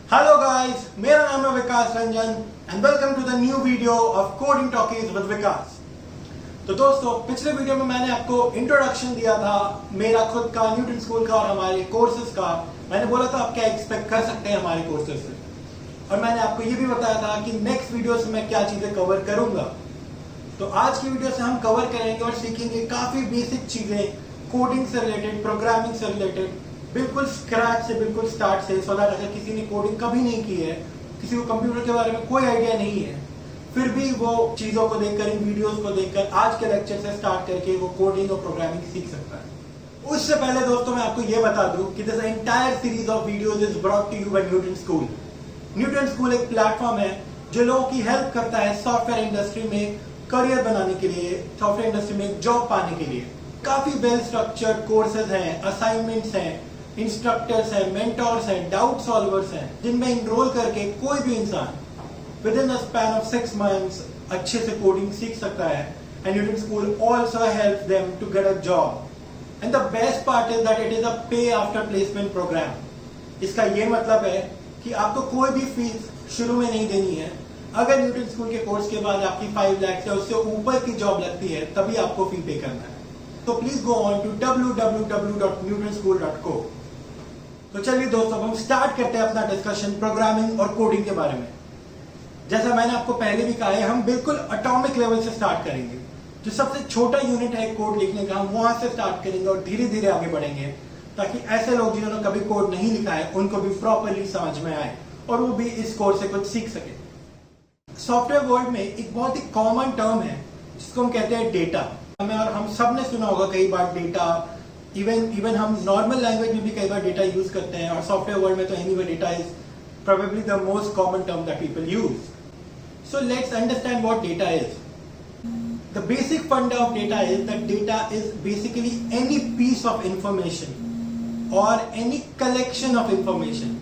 Hello guys, मेरा नाम है Vikas Ranjan and welcome to the new video of coding talkies with Vikas. तो दोस्तों, पिछले वीडियो में मैंने आपको इंट्रोडक्शन दिया था मेरा खुद का, न्यूटन स्कूल का और हमारे कोर्सेज का। मैंने बोला था आप क्या एक्सपेक्ट कर सकते हैं हमारे कोर्सेज से, और मैंने आपको ये भी बताया था कि नेक्स्ट वीडियो से मैं क्या चीजें कवर करूंगा। तो आज की वीडियो से हम कवर करेंगे और सीखेंगे काफी बेसिक चीजें कोडिंग से रिलेटेड, प्रोग्रामिंग से रिलेटेड, बिल्कुल स्क्रैच से, बिल्कुल स्टार्ट से, सो दैट अगर किसी ने कोडिंग कभी नहीं की है, किसी को कंप्यूटर के बारे में कोई आइडिया नहीं है, फिर भी वो चीजों को देखकर, इन वीडियोस को देखकर, आज के लेक्चर से स्टार्ट करके वो कोडिंग और प्रोग्रामिंग सीख सकता है। उससे पहले दोस्तों मैं आपको ये बता दूं कि this entire series of videos is brought to you by Newton School. Newton School एक प्लेटफॉर्म है जो लोगों की हेल्प करता है सॉफ्टवेयर इंडस्ट्री में करियर बनाने के लिए, सॉफ्टवेयर इंडस्ट्री में जॉब पाने के लिए। काफी वेल स्ट्रक्चर्ड कोर्सेज हैं, असाइनमेंट्स हैं, इंस्ट्रक्टर्स हैं, मेंटोर्स हैं, डाउट सॉल्वर्स हैं, जिनमें इनरोल करके कोई भी इंसान within a span of 6 months अच्छे से कोडिंग सीख सकता है। And Newton School also help them to get a job. And the best part is that it is a pay after placement programme. इसका ये मतलब है कि आपको कोई भी फीस शुरू में नहीं देनी है। अगर न्यूटन स्कूल के कोर्स के बाद आपकी 5 लाख या उससे ऊपर की जॉब लगती है, तभी आपको फी पे करना है। तो please go on to www.newtonschool.co। तो चलिए दोस्तों, हम स्टार्ट करते हैं अपना डिस्कशन प्रोग्रामिंग और कोडिंग के बारे में। जैसा मैंने आपको पहले भी कहा है, हम बिल्कुल एटॉमिक लेवल से स्टार्ट करेंगे। जो सबसे छोटा यूनिट है कोड लिखने का, हम वहां से स्टार्ट करेंगे और धीरे धीरे आगे बढ़ेंगे, ताकि ऐसे लोग जिन्होंने कभी कोड नहीं लिखा है उनको भी प्रॉपरली समझ में आए और वो भी इस कोर्स से कुछ सीख सके। सॉफ्टवेयर वर्ल्ड में एक बहुत ही कॉमन टर्म है जिसको हम कहते हैं डेटा। और हम सब ने सुना होगा कई बार डेटा, इवन हम नॉर्मल लैंग्वेज में भी कई बार डेटा यूज करते हैं, और सॉफ्टवेयर वर्ल्ड में तो anyway data is probably the most common term that people use. So let's understand what data is. The basic funda of data is that data is basically any piece of information और any collection of information.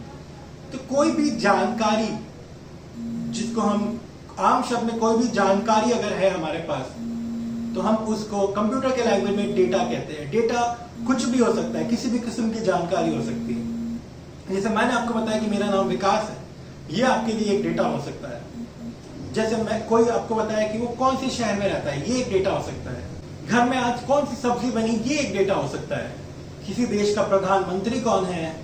तो कोई भी जानकारी, जिसको हम आम शब्द में कोई भी जानकारी अगर है हमारे पास, तो हम उसको कंप्यूटर के लैंग्वेज में डेटा कहते हैं। डेटा कुछ भी हो सकता है, किसी भी किस्म की जानकारी हो सकती है। जैसे मैंने आपको बताया कि मेरा नाम विकास है, ये आपके लिए एक डेटा हो सकता है। जैसे मैं कोई आपको बताया कि वो कौन सी शहर में रहता है, ये एक डेटा हो सकता है। घर में आज कौन सी सब्जी बनी, ये एक डेटा हो सकता है। किसी देश का प्रधानमंत्री कौन है,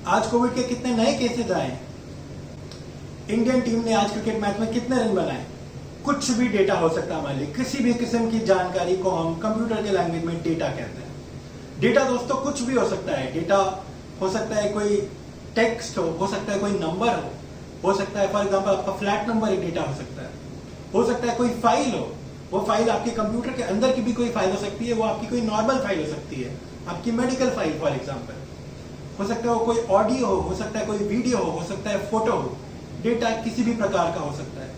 आज कोविड के कितने नए केसेस आए, इंडियन टीम ने आज क्रिकेट मैच में कितने रन बनाए, कुछ भी डेटा हो सकता है हमारे लिए। किसी भी किस्म की जानकारी को हम कंप्यूटर के लैंग्वेज में डेटा कहते हैं। डेटा दोस्तों कुछ भी हो सकता है। डेटा हो सकता है कोई टेक्स्ट हो सकता है कोई नंबर हो सकता है फॉर एग्जांपल आपका फ्लैट नंबर एक डेटा हो सकता है कोई फाइल हो, वो फाइल आपके कंप्यूटर के अंदर की भी कोई फाइल हो सकती है, वो आपकी कोई नॉर्मल फाइल हो सकती है, आपकी मेडिकल फाइल फॉर एग्जाम्पल हो सकता है, वो कोई ऑडियो हो सकता है, कोई वीडियो हो सकता है, फोटो हो। डेटा किसी भी प्रकार का हो सकता है।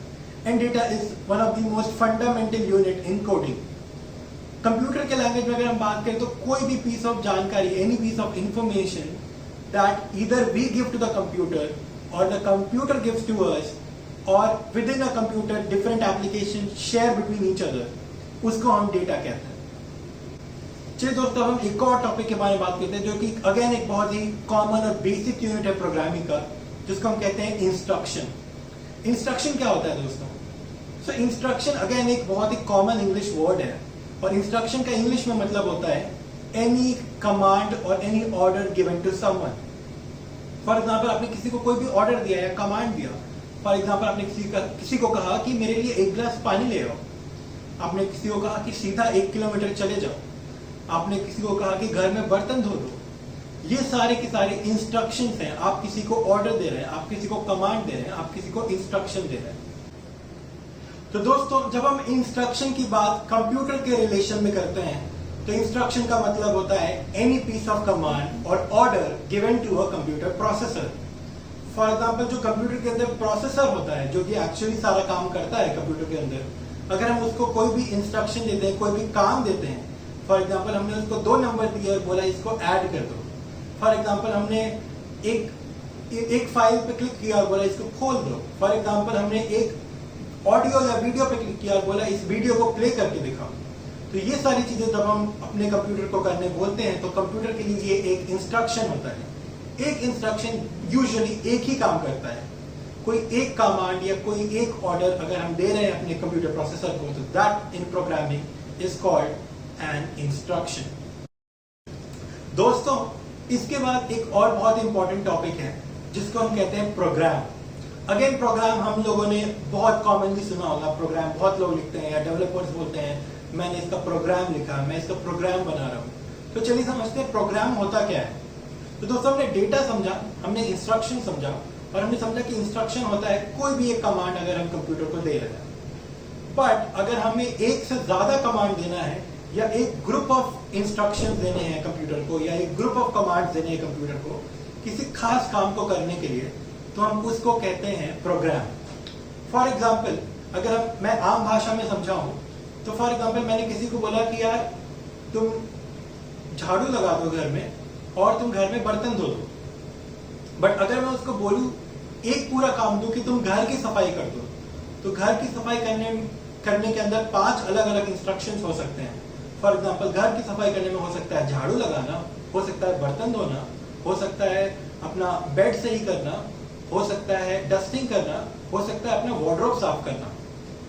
And data is one of the most fundamental unit in coding. Computer के लैंग्वेज में अगर हम बात करें तो कोई भी पीस ऑफ जानकारी, any piece of information that either we give to the computer और the computer gives to us, और within a computer different application share between each other, उसको हम डेटा कहते हैं। चलिए दोस्तों, हम एक और टॉपिक के बारे में बात करते हैं जो कि अगेन एक बहुत ही कॉमन और बेसिक यूनिट है प्रोग्रामिंग का, जिसको हम कहते हैं इंस्ट्रक्शन। इंस्ट्रक्शन क्या होता है दोस्तों? सो इंस्ट्रक्शन अगेन एक बहुत ही कॉमन इंग्लिश वर्ड है, और इंस्ट्रक्शन का इंग्लिश में मतलब होता है एनी कमांड और any order given to someone. For example आपने किसी को कोई भी ऑर्डर दिया या कमांड दिया। फॉर एग्जांपल आपने किसी को कहा कि मेरे लिए 1 गिलास पानी ले आओ। आपने किसी को कहा कि सीधा 1 किलोमीटर चले जाओ। आपने किसी को कहा कि घर में बर्तन धो दो। ये सारे के सारे इंस्ट्रक्शंस हैं। आप किसी को ऑर्डर दे रहे हैं, आप किसी को कमांड दे रहे हैं, आप किसी को इंस्ट्रक्शन दे रहे हैं। तो दोस्तों, जब हम इंस्ट्रक्शन की बात कंप्यूटर के रिलेशन में करते हैं, तो इंस्ट्रक्शन का मतलब होता है एनी पीस ऑफ कमांड और order given to a computer processor. For example जो कंप्यूटर के अंदर प्रोसेसर होता है, जो कि एक्चुअली सारा काम करता है कंप्यूटर के अंदर, अगर हम उसको कोई भी इंस्ट्रक्शन देते हैं, कोई भी काम देते हैं, फॉर एग्जांपल हमने उसको 2 नंबर दिए और बोला इसको ऐड कर दो। फॉर एग्जांपल हमने एक फाइल पे क्लिक किया और बोला इसको खोल दो। फॉर एग्जांपल हमने एक ऑडियो या वीडियो पे क्लिक किया और बोला इस वीडियो को प्ले करके दिखाओ। तो ये सारी चीजें जब हम अपने कंप्यूटर को करने बोलते हैं, तो कंप्यूटर के लिए ये एक इंस्ट्रक्शन होता है। एक इंस्ट्रक्शन यूजुअली एक ही काम करता है। कोई एक कमांड या कोई एक ऑर्डर अगर हम दे रहे हैं अपने कंप्यूटर प्रोसेसर को, तो that in programming is called an instruction. दोस्तों, इसके बाद एक और बहुत इंपॉर्टेंट टॉपिक है जिसको हम कहते हैं प्रोग्राम। अगेन, प्रोग्राम हम लोगों ने बहुत कॉमनली सुना होगा। प्रोग्राम बहुत लोग लिखते हैं या डेवलपर्स बोलते हैं मैंने इसका प्रोग्राम लिखा, मैं इसका प्रोग्राम बना रहा हूं। तो चलिए समझते हैं प्रोग्राम होता क्या है। तो दोस्तों, हमने डेटा समझा, हमने इंस्ट्रक्शन समझा, और हमने समझा कि इंस्ट्रक्शन होता है कोई भी एक कमांड अगर हम कंप्यूटर को दे रहे हैं। बट अगर हमें एक से ज्यादा कमांड देना है या एक ग्रुप ऑफ इंस्ट्रक्शंस देने हैं कंप्यूटर को, या एक ग्रुप ऑफ कमांड्स देने हैं कंप्यूटर को किसी खास काम को करने के लिए, तो हम उसको कहते हैं प्रोग्राम। फॉर एग्जाम्पल, अगर मैं आम भाषा में समझाऊं तो फॉर एग्जाम्पल मैंने किसी को बोला कि यार तुम झाड़ू लगा दो घर में और तुम घर में बर्तन धो दो। बट अगर मैं उसको बोलूं एक पूरा काम दूं कि तुम घर की सफाई कर दो, तो घर की सफाई करने के अंदर 5 अलग अलग इंस्ट्रक्शंस हो सकते हैं। फॉर एग्जाम्पल, घर की सफाई करने में हो सकता है झाड़ू लगाना, हो सकता है बर्तन धोना, हो सकता है अपना बेड सही करना, हो सकता है डस्टिंग करना, हो सकता है अपना वार्डरोब साफ करना।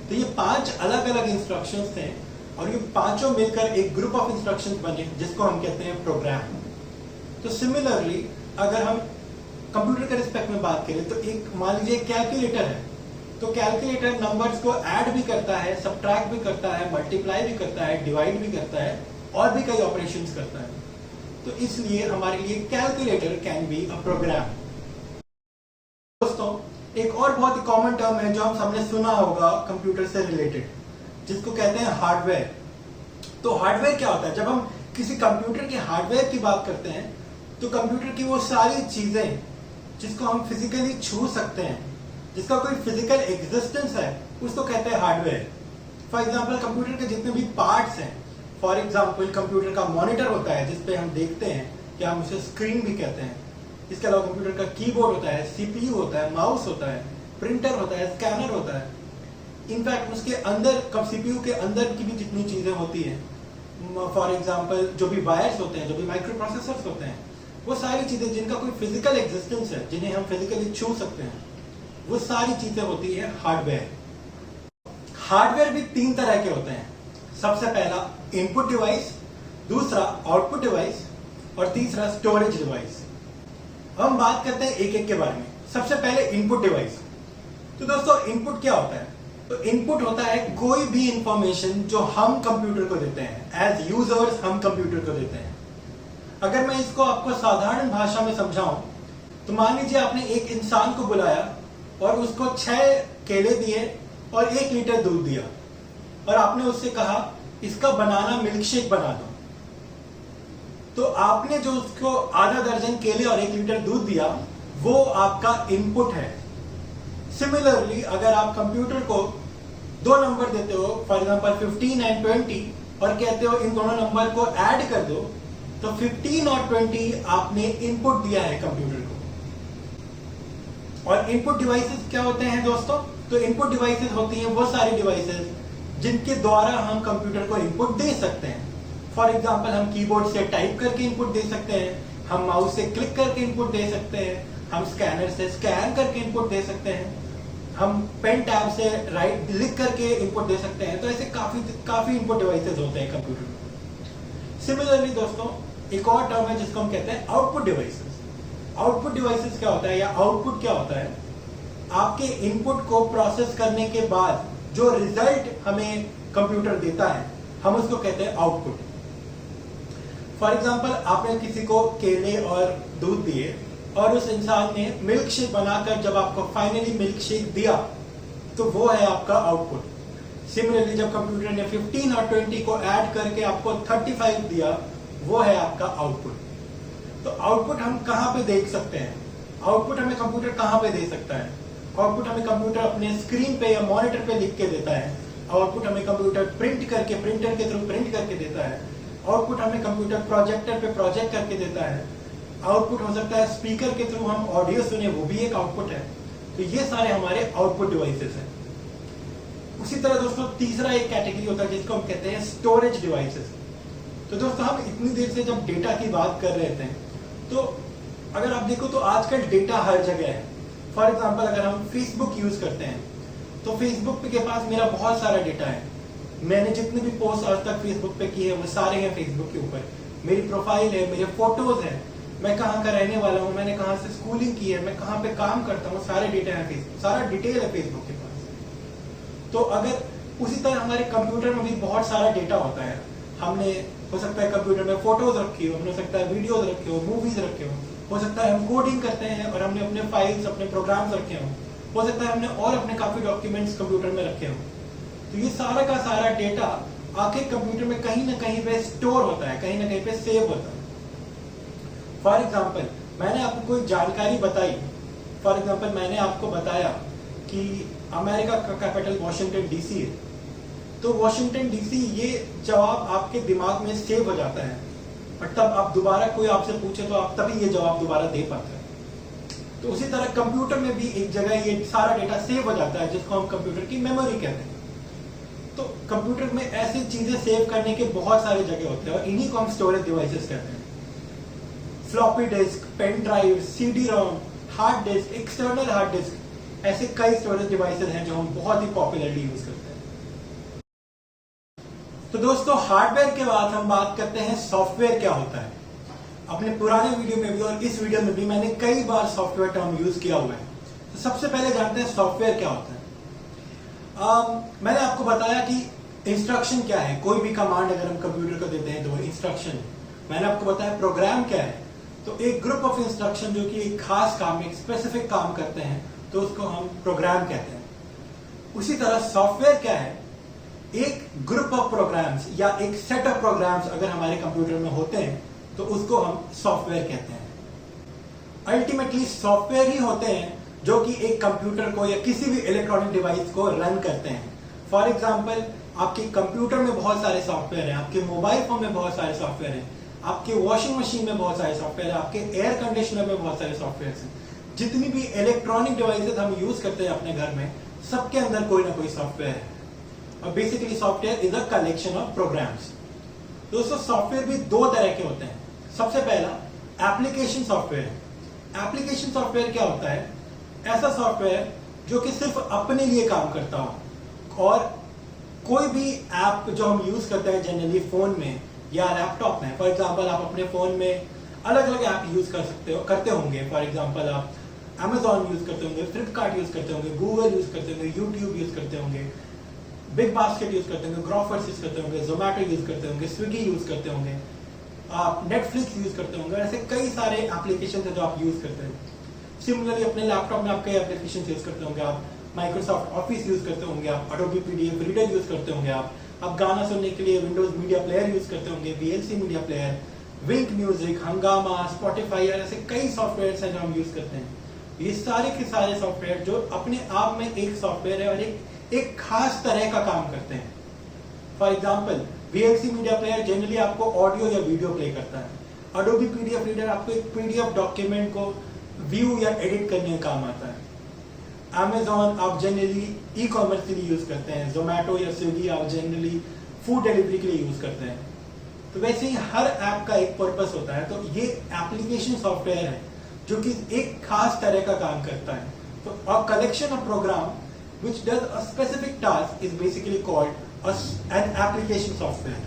तो ये 5 अलग अलग इंस्ट्रक्शंस थे और ये पांचों मिलकर एक ग्रुप ऑफ इंस्ट्रक्शंस बने जिसको हम कहते हैं प्रोग्राम। तो सिमिलरली अगर हम कंप्यूटर के रिस्पेक्ट में बात करें तो एक मान लीजिए कैलकुलेटर है, तो कैलकुलेटर नंबर्स को ऐड भी करता है, सब्ट्रैक्ट भी करता है, मल्टीप्लाई भी करता है, डिवाइड भी करता है और भी कई ऑपरेशंस करता है। तो इसलिए हमारे लिए calculator can be a program. दोस्तों, एक और बहुत ही कॉमन टर्म है जो हम सबने सुना होगा कंप्यूटर से रिलेटेड, जिसको कहते हैं हार्डवेयर। तो हार्डवेयर क्या होता है? जब हम किसी कंप्यूटर के हार्डवेयर की बात करते हैं तो कंप्यूटर की वो सारी चीजें जिसको हम फिजिकली छू सकते हैं, जिसका कोई फिजिकल एग्जिस्टेंस है, उसको कहते हैं हार्डवेयर। फॉर एग्जाम्पल, कंप्यूटर के जितने भी पार्ट्स हैं, फॉर एग्जाम्पल कंप्यूटर का मॉनिटर होता है जिसपे हम देखते हैं, क्या हम उसे स्क्रीन भी कहते हैं। इसके अलावा कंप्यूटर का कीबोर्ड होता है, सीपीयू होता है, माउस होता है, प्रिंटर होता है, स्कैनर होता है। इनफैक्ट उसके अंदर, सीपीयू के अंदर की भी जितनी चीजें होती हैं, फॉर एग्जाम्पल जो भी वायर्स होते हैं, जो भी माइक्रो प्रोसेसर्स होते हैं, वो सारी चीजें जिनका कोई फिजिकल एग्जिस्टेंस है, जिन्हें हम फिजिकली छू सकते हैं, वो सारी चीजें होती है हार्डवेयर। हार्डवेयर भी 3 तरह के होते हैं। सबसे पहला इनपुट डिवाइस, दूसरा आउटपुट डिवाइस और तीसरा स्टोरेज डिवाइस। हम बात करते हैं एक एक के बारे में। सबसे पहले इनपुट डिवाइस। तो दोस्तों, इनपुट क्या होता है? तो इनपुट होता है कोई भी इंफॉर्मेशन जो हम कंप्यूटर को देते हैं, एज यूजर्स हम कंप्यूटर को देते हैं। अगर मैं इसको आपको साधारण भाषा में समझाऊं तो मान लीजिए आपने एक इंसान को बुलाया और उसको 6 केले दिए और 1 लीटर दूध दिया और आपने उससे कहा इसका बनाना मिल्क शेक बना दो। तो आपने जो उसको आधा दर्जन केले और 1 लीटर दूध दिया, वो आपका इनपुट है। सिमिलरली अगर आप कंप्यूटर को 2 नंबर देते हो, फॉर एग्जाम्पल 15 एंड 20, और कहते हो इन दोनों नंबर को ऐड कर दो, तो 15 और 20 आपने इनपुट दिया है कंप्यूटर को। और इनपुट डिवाइसेस क्या होते हैं दोस्तों? तो इनपुट डिवाइसेस होती हैं वो सारी डिवाइसेस जिनके द्वारा हम कंप्यूटर को इनपुट दे सकते हैं। फॉर एग्जाम्पल, हम कीबोर्ड से टाइप करके इनपुट दे सकते हैं, हम माउस से क्लिक करके इनपुट दे सकते हैं, हम स्कैनर से स्कैन करके इनपुट दे सकते हैं, हम पेन टैब से राइट लिख करके इनपुट दे सकते हैं। तो ऐसे काफी इनपुट डिवाइसेस होते हैं कंप्यूटर में। सिमिलरली दोस्तों, एक और टर्म है जिसको हम कहते हैं आउटपुट डिवाइसेस। आउटपुट डिवाइसेस क्या होता है या आउटपुट क्या होता है? आपके इनपुट को प्रोसेस करने के बाद जो रिजल्ट हमें कंप्यूटर देता है, हम उसको कहते हैं आउटपुट। फॉर एग्जाम्पल, आपने किसी को केले और दूध दिए और उस इंसान ने मिल्क शेक बनाकर जब आपको फाइनली मिल्क शेक दिया, तो वो है आपका आउटपुट। सिमिलरली जब कंप्यूटर ने 15 और 20 को ऐड करके आपको 35 दिया, वो है आपका आउटपुट। तो आउटपुट हम कहां पे देख सकते हैं? आउटपुट हमें कंप्यूटर कहां पे दे सकता है? आउटपुट हमें कंप्यूटर अपने स्क्रीन पे या मॉनिटर पे लिख के देता है। आउटपुट हमें कंप्यूटर प्रिंट करके, प्रिंटर के थ्रू प्रिंट करके देता है। आउटपुट हमें कंप्यूटर प्रोजेक्टर पे प्रोजेक्ट करके देता है। आउटपुट हो सकता है स्पीकर के थ्रू हम ऑडियो सुने, वो भी एक आउटपुट है। तो ये सारे हमारे आउटपुट डिवाइसेस हैं। उसी तरह दोस्तों, तीसरा एक कैटेगरी होता है जिसको हम कहते हैं स्टोरेज डिवाइसेस। तो दोस्तों, हम इतनी देर से जब डेटा की बात कर रहे थे, तो अगर आप देखो तो आजकल डेटा हर जगह है। फॉर एग्जाम्पल अगर हम फेसबुक यूज करते हैं तो फेसबुक के पास मेरा बहुत सारा डेटा है। मैंने जितने भी पोस्ट आज तक फेसबुक पे किए हैं वो सारे हैं फेसबुक के ऊपर। मेरी प्रोफाइल है, मेरे फोटोज हैं, मैं कहाँ का रहने वाला हूँ, मैंने कहाँ से स्कूलिंग की है, मैं कहाँ पे काम करता हूँ, सारे डेटा है फेसबुक, सारा डिटेल है फेसबुक के पास। तो अगर उसी तरह हमारे कंप्यूटर में भी बहुत सारा डेटा होता है। हमने हो सकता है कंप्यूटर में फोटोज रखी हो, हो सकता है वीडियोज रखे हो, मूवीज रखे हो सकता है हम कोडिंग करते हैं और हमने अपने फाइल्स, अपने प्रोग्राम्स रखे हो सकता है हमने और अपने काफी डॉक्यूमेंट्स कंप्यूटर में रखे हो। तो ये सारा का सारा डेटा आके कंप्यूटर में कहीं ना कहीं पे स्टोर होता है, कहीं ना कहीं पे सेव होता है। फॉर एग्जाम्पल मैंने आपको कोई जानकारी बताई, फॉर एग्जाम्पल मैंने आपको बताया कि अमेरिका का कैपिटल वॉशिंगटन डीसी है, तो वॉशिंगटन डीसी ये जवाब आपके दिमाग में सेव हो जाता है और तब आप दोबारा कोई आपसे पूछे तो आप तभी ये जवाब दोबारा दे पाते हैं। तो उसी तरह कंप्यूटर में भी एक जगह ये सारा डेटा सेव हो जाता है जिसको हम कंप्यूटर की मेमोरी कहते हैं। तो कंप्यूटर में ऐसी चीजें सेव करने के बहुत सारे जगह होते हैं और इन्हीं को हम स्टोरेज डिवाइसेस कहते हैं। Floppy disk, pen drive, CD ROM, hard disk, external hard disk, ऐसे कई स्टोरेज डिवाइसेस हैं जो हम बहुत ही पॉपुलरली यूज करते हैं। तो दोस्तों हार्डवेयर के बाद हम बात करते हैं सॉफ्टवेयर क्या होता है। अपने पुराने वीडियो में भी और इस वीडियो में भी मैंने कई बार सॉफ्टवेयर टर्म यूज किया हुआ है। तो सबसे पहले जानते हैं सॉफ्टवेयर क्या होता है। मैंने आपको बताया कि इंस्ट्रक्शन क्या है, कोई भी कमांड अगर हम कंप्यूटर को देते हैं तो इंस्ट्रक्शन। मैंने आपको बताया प्रोग्राम क्या है, तो एक ग्रुप ऑफ इंस्ट्रक्शन जो कि एक खास काम, एक स्पेसिफिक काम करते हैं तो उसको हम प्रोग्राम कहते हैं। उसी तरह सॉफ्टवेयर क्या है, एक ग्रुप ऑफ प्रोग्राम्स या एक सेट ऑफ प्रोग्राम्स अगर हमारे कंप्यूटर में होते हैं तो उसको हम सॉफ्टवेयर कहते हैं। अल्टीमेटली सॉफ्टवेयर ही होते हैं जो कि एक कंप्यूटर को या किसी भी इलेक्ट्रॉनिक डिवाइस को रन करते हैं। फॉर एग्जाम्पल आपके कंप्यूटर में बहुत सारे सॉफ्टवेयर हैं, आपके मोबाइल फोन में बहुत सारे सॉफ्टवेयर हैं, आपके वॉशिंग मशीन में बहुत सारे सॉफ्टवेयर है, आपके एयर कंडीशनर में बहुत सारे सॉफ्टवेयर हैं। जितनी भी इलेक्ट्रॉनिक डिवाइसेस हम यूज करते हैं अपने घर में, सबके अंदर कोई ना कोई सॉफ्टवेयर है और basically software is a collection of programs. दोस्तों सॉफ्टवेयर भी दो तरह के होते हैं। सबसे पहला एप्लीकेशन सॉफ्टवेयर है। एप्लीकेशन सॉफ्टवेयर क्या होता है, ऐसा सॉफ्टवेयर जो कि सिर्फ अपने लिए काम करता हो और कोई भी ऐप जो हम यूज करते हैं जनरली फोन में या लैपटॉप में। फॉर एग्जांपल आप अपने फोन में अलग अलग ऐप यूज करते होंगे। फॉर एग्जांपल आप Amazon यूज करते होंगे, फ्लिपकार्ट यूज करते होंगे, गूगल यूज करते होंगे, यूट्यूब यूज करते होंगे, बिग बास्केट यूज करते होंगे, ग्रोफर्स यूज करते होंगे, जोमैटो यूज करते होंगे, स्विगी यूज करते होंगे, आप नेटफ्लिक्स यूज करते होंगे। ऐसे कई सारे एप्लीकेशन है जो आप यूज करते हैं। सिमिलरली अपने लैपटॉप में आप कई एप्लीकेशन यूज करते होंगे। आप माइक्रोसॉफ्ट ऑफिस यूज करते होंगे, आप अडोबी पीडीएफ रीडर यूज करते होंगे, आप गाना सुनने के लिए विंडोज मीडिया प्लेयर यूज करते होंगे, वीएलसी मीडिया प्लेयर, विंक म्यूजिक, हंगामा, स्पॉटिफाई, ऐसे कई सॉफ्टवेयर हैं जो हम यूज करते हैं। ये सारे के सारे सॉफ्टवेयर जो अपने आप में एक सॉफ्टवेयर है और एक खास तरह का काम करते हैं। For example VLC media player generally आपको ऑडियो या वीडियो प्ले करता है। अडोबी पीडीएफ रीडर आपको एक पीडीएफ डॉक्यूमेंट को व्यू या एडिट करने का काम आता है। Amazon आप जनरली ई कॉमर्स के लिए यूज करते हैं। जोमैटो या स्विगी आप जनरली फूड डिलीवरी के लिए यूज करते हैं। तो वैसे ही हर ऐप का एक पर्पस होता है। तो ये एप्लीकेशन सॉफ्टवेयर है जो कि एक खास तरह का काम करता है। तो a collection of program which does a specific task is basically called an application software।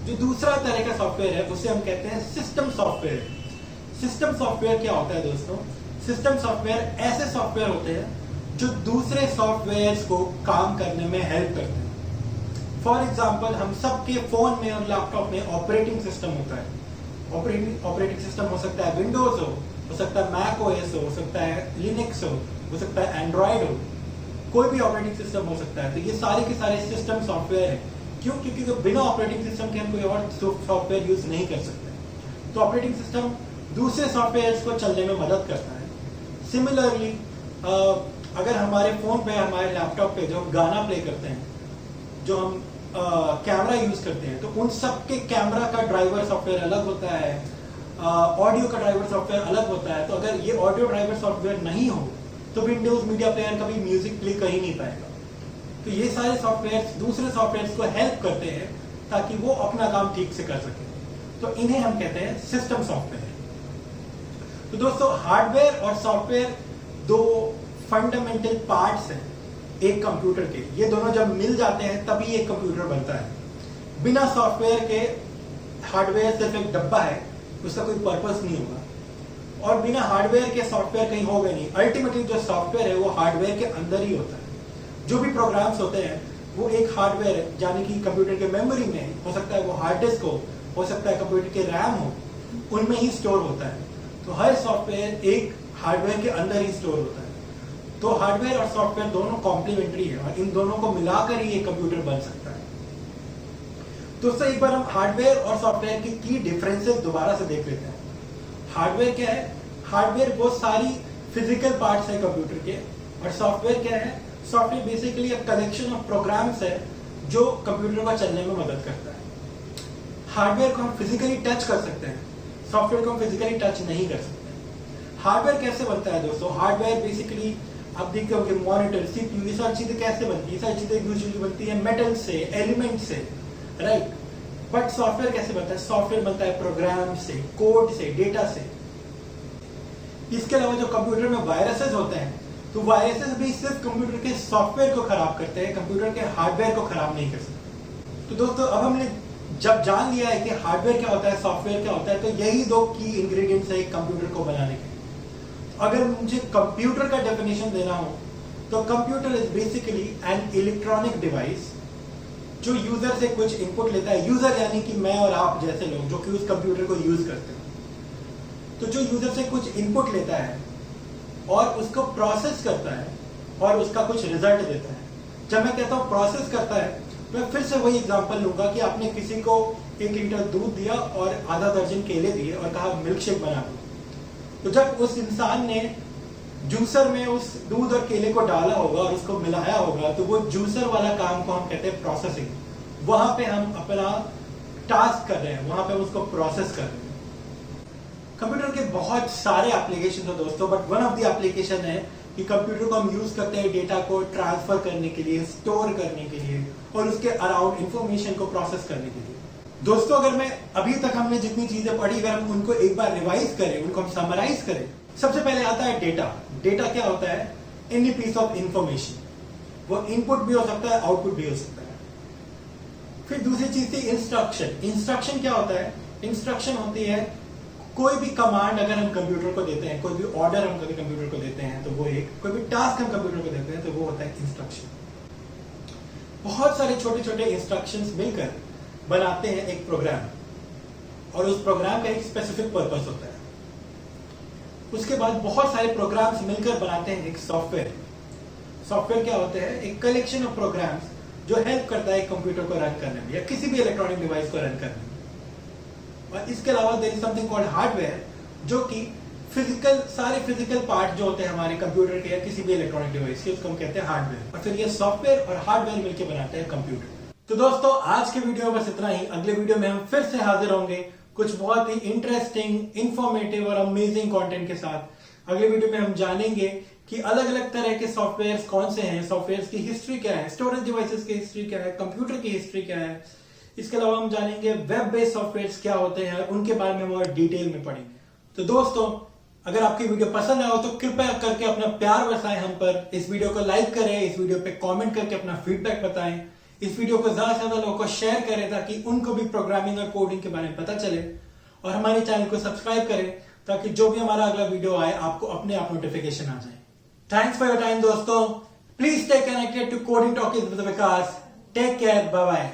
जो दूसरा तरह का सॉफ्टवेयर है उसे हम कहते हैं सिस्टम सॉफ्टवेयर। सिस्टम सॉफ्टवेयर क्या होता है दोस्तों, सिस्टम सॉफ्टवेयर ऐसे सॉफ्टवेयर होते हैं जो दूसरे सॉफ्टवेयर्स को काम करने में हेल्प करते हैं। फॉर एग्जाम्पल हम सबके फोन में और लैपटॉप में ऑपरेटिंग सिस्टम होता है। ऑपरेटिंग सिस्टम हो सकता है विंडोज हो सकता है मैक ओएस हो सकता है लिनक्स हो सकता है एंड्रॉयड हो, कोई भी ऑपरेटिंग सिस्टम हो सकता है। तो ये सारे के सारे सिस्टम सॉफ्टवेयर है। क्यों? क्योंकि तो बिना ऑपरेटिंग सिस्टम के हम कोई और सॉफ्टवेयर यूज नहीं कर सकते। तो ऑपरेटिंग सिस्टम दूसरे सॉफ्टवेयर को चलने में मदद करता है। सिमिलरली अगर हमारे फोन पे, हमारे लैपटॉप पे जो हम गाना प्ले करते हैं, जो हम कैमरा यूज करते हैं, तो उन सब के कैमरा का ड्राइवर सॉफ्टवेयर अलग होता है, ऑडियो का ड्राइवर सॉफ्टवेयर अलग होता है। तो अगर ये ऑडियो ड्राइवर सॉफ्टवेयर नहीं हो तो विंडोज मीडिया प्लेयर कभी म्यूजिक प्ले कर ही नहीं पाएगा। तो ये सारे सॉफ्टवेयर दूसरे सॉफ्टवेयर को हेल्प करते हैं ताकि वो अपना काम ठीक से कर सके। तो इन्हें हम कहते हैं सिस्टम सॉफ्टवेयर। तो दोस्तों हार्डवेयर और सॉफ्टवेयर दो फंडामेंटल पार्ट्स हैं एक कंप्यूटर के। ये दोनों जब मिल जाते हैं तभी एक कंप्यूटर बनता है। बिना सॉफ्टवेयर के हार्डवेयर सिर्फ एक डब्बा है, उसका कोई पर्पस नहीं होगा। और बिना हार्डवेयर के सॉफ्टवेयर कहीं होगा नहीं। अल्टीमेटली जो सॉफ्टवेयर है वो हार्डवेयर के अंदर ही होता है। जो भी प्रोग्राम्स होते हैं वो एक हार्डवेयर है, यानी कि कंप्यूटर के मेमोरी में हो सकता है, वो हार्ड डिस्क हो सकता है कंप्यूटर के रैम हो, उनमें ही स्टोर होता है। तो हर सॉफ्टवेयर एक हार्डवेयर के अंदर ही स्टोर होता है। तो हार्डवेयर और सॉफ्टवेयर दोनों कॉम्प्लीमेंट्री है और इन दोनों को मिलाकर ही एक कंप्यूटर बन सकता है। दोस्तों एक बार हम हार्डवेयर और सॉफ्टवेयर की की डिफरेंसेस दोबारा से देख लेते हैं। हार्डवेयर क्या है? हार्डवेयर वो सारी फिजिकल पार्ट्स है कंप्यूटर के। और सॉफ्टवेयर क्या है? सॉफ्टवेयर बेसिकली एक कलेक्शन ऑफ प्रोग्राम्स है जो कंप्यूटर को चलने में मदद करता है। हार्डवेयर को हम फिजिकली टच कर सकते हैं, सॉफ्टवेयर को हम फिजिकली टच नहीं कर सकते। हार्डवेयर कैसे बनता है दोस्तों? हार्डवेयर बेसिकली आप देखते होंगे मॉनिटर, सीपीयू, ये सारी चीजें कैसे बनती है? ये सारी चीजें यूजुअली बनती है मेटल से, एलिमेंट से, राइट। बट सॉफ्टवेयर कैसे बनता है? सॉफ्टवेयर बनता है प्रोग्राम से, कोड से, डेटा से। इसके अलावा जो कंप्यूटर में वायरसेस होते हैं, तो वायरसेस भी सिर्फ कंप्यूटर के सॉफ्टवेयर को खराब करते हैं, कंप्यूटर के हार्डवेयर को खराब नहीं कर सकते। तो दोस्तों अब हमने जब जान लिया है कि हार्डवेयर क्या होता है, सॉफ्टवेयर क्या होता है, तो यही दो की इंग्रेडिएंट्स है एक कंप्यूटर को बनाने के। अगर मुझे कंप्यूटर का डेफिनेशन देना हो तो computer is basically an electronic device जो यूजर से कुछ इनपुट लेता है। यूजर यानी कि मैं और आप जैसे लोग जो कि उस कंप्यूटर को यूज करते हैं। तो जो यूजर से कुछ इनपुट लेता है और उसको प्रोसेस करता है और उसका कुछ रिजल्ट देता है। जब मैं कहता हूं प्रोसेस करता है, मैं फिर से वही एग्जांपल लूंगा कि आपने किसी को 1 लीटर दूध दिया और आधा दर्जन केले दिए और कहा मिल्क शेक बना दो। तो जब उस इंसान ने जूसर में उस दूध और केले को डाला होगा और उसको मिलाया होगा, तो वो जूसर वाला काम को हम कहते हैं प्रोसेसिंग। वहां पे हम अपना टास्क कर रहे हैं, वहां पे हम उसको प्रोसेस कर रहे हैं। कंप्यूटर के बहुत सारे एप्लीकेशन है दोस्तों, but one of the application है कि कंप्यूटर को हम यूज करते हैं डेटा को ट्रांसफर करने के लिए, स्टोर करने के लिए और उसके अराउंड इंफॉर्मेशन को प्रोसेस करने के लिए। दोस्तों अगर मैं अभी तक हमने जितनी चीजें पढ़ी, अगर हम उनको एक बार रिवाइज करें, उनको हम समराइज करें, सबसे पहले आता है डेटा। डेटा क्या होता है? Any piece of information. वो इनपुट भी हो सकता है, आउटपुट भी हो सकता है। फिर दूसरी चीज थी इंस्ट्रक्शन। इंस्ट्रक्शन क्या होता है? इंस्ट्रक्शन होती है कोई भी कमांड अगर हम कंप्यूटर को देते हैं, कोई भी ऑर्डर हम कभी कंप्यूटर को देते हैं तो वो एक, कोई भी टास्क हम कंप्यूटर को देते हैं तो वो होता है इंस्ट्रक्शन। बहुत सारे छोटे छोटे इंस्ट्रक्शंस मिलकर बनाते हैं एक प्रोग्राम और उस प्रोग्राम का एक स्पेसिफिक पर्पस होता है। उसके बाद बहुत सारे प्रोग्राम्स मिलकर बनाते हैं एक सॉफ्टवेयर। सॉफ्टवेयर क्या होते हैं? एक कलेक्शन ऑफ प्रोग्राम्स जो हेल्प करता है कंप्यूटर को रन करने में या किसी भी इलेक्ट्रॉनिक डिवाइस को रन करने में। और इसके अलावा there is something called hardware, जो कि फिजिकल, सारे फिजिकल पार्ट जो होते हैं हमारे कंप्यूटर के या किसी भी इलेक्ट्रॉनिक डिवाइस के, उसको हम कहते हैं हार्डवेयर। और फिर ये सॉफ्टवेयर और हार्डवेयर मिलकर बनाते हैं कंप्यूटर। तो दोस्तों आज के वीडियो में बस इतना ही। अगले वीडियो में हम फिर से हाजिर होंगे कुछ बहुत ही इंटरेस्टिंग, इंफॉर्मेटिव और अमेजिंग कंटेंट के साथ। अगले वीडियो में हम जानेंगे कि अलग अलग तरह के सॉफ्टवेयर्स कौन से हैं, सॉफ्टवेयर्स की हिस्ट्री क्या है, स्टोरेज डिवाइसेस की हिस्ट्री क्या है, कंप्यूटर की हिस्ट्री क्या है। इसके अलावा हम जानेंगे वेब बेस्ड सॉफ्टवेयर्स क्या होते हैं, उनके बारे में और डिटेल में पढ़ेंगे। तो दोस्तों अगर आपकी वीडियो पसंद आए तो कृपया करके अपना प्यार बरसाएं हम पर। इस वीडियो को लाइक करें, इस वीडियो पे कमेंट करके अपना फीडबैक बताएं। इस वीडियो को ज्यादा से ज्यादा लोगों को शेयर करें ताकि उनको भी प्रोग्रामिंग और कोडिंग के बारे में पता चले। और हमारे चैनल को सब्सक्राइब करें ताकि जो भी हमारा अगला वीडियो आए आपको अपने आप नोटिफिकेशन आ जाए। थैंक्स फॉर योर टाइम दोस्तों। Please stay connected to coding talkies with Vikas. Take care, bye bye.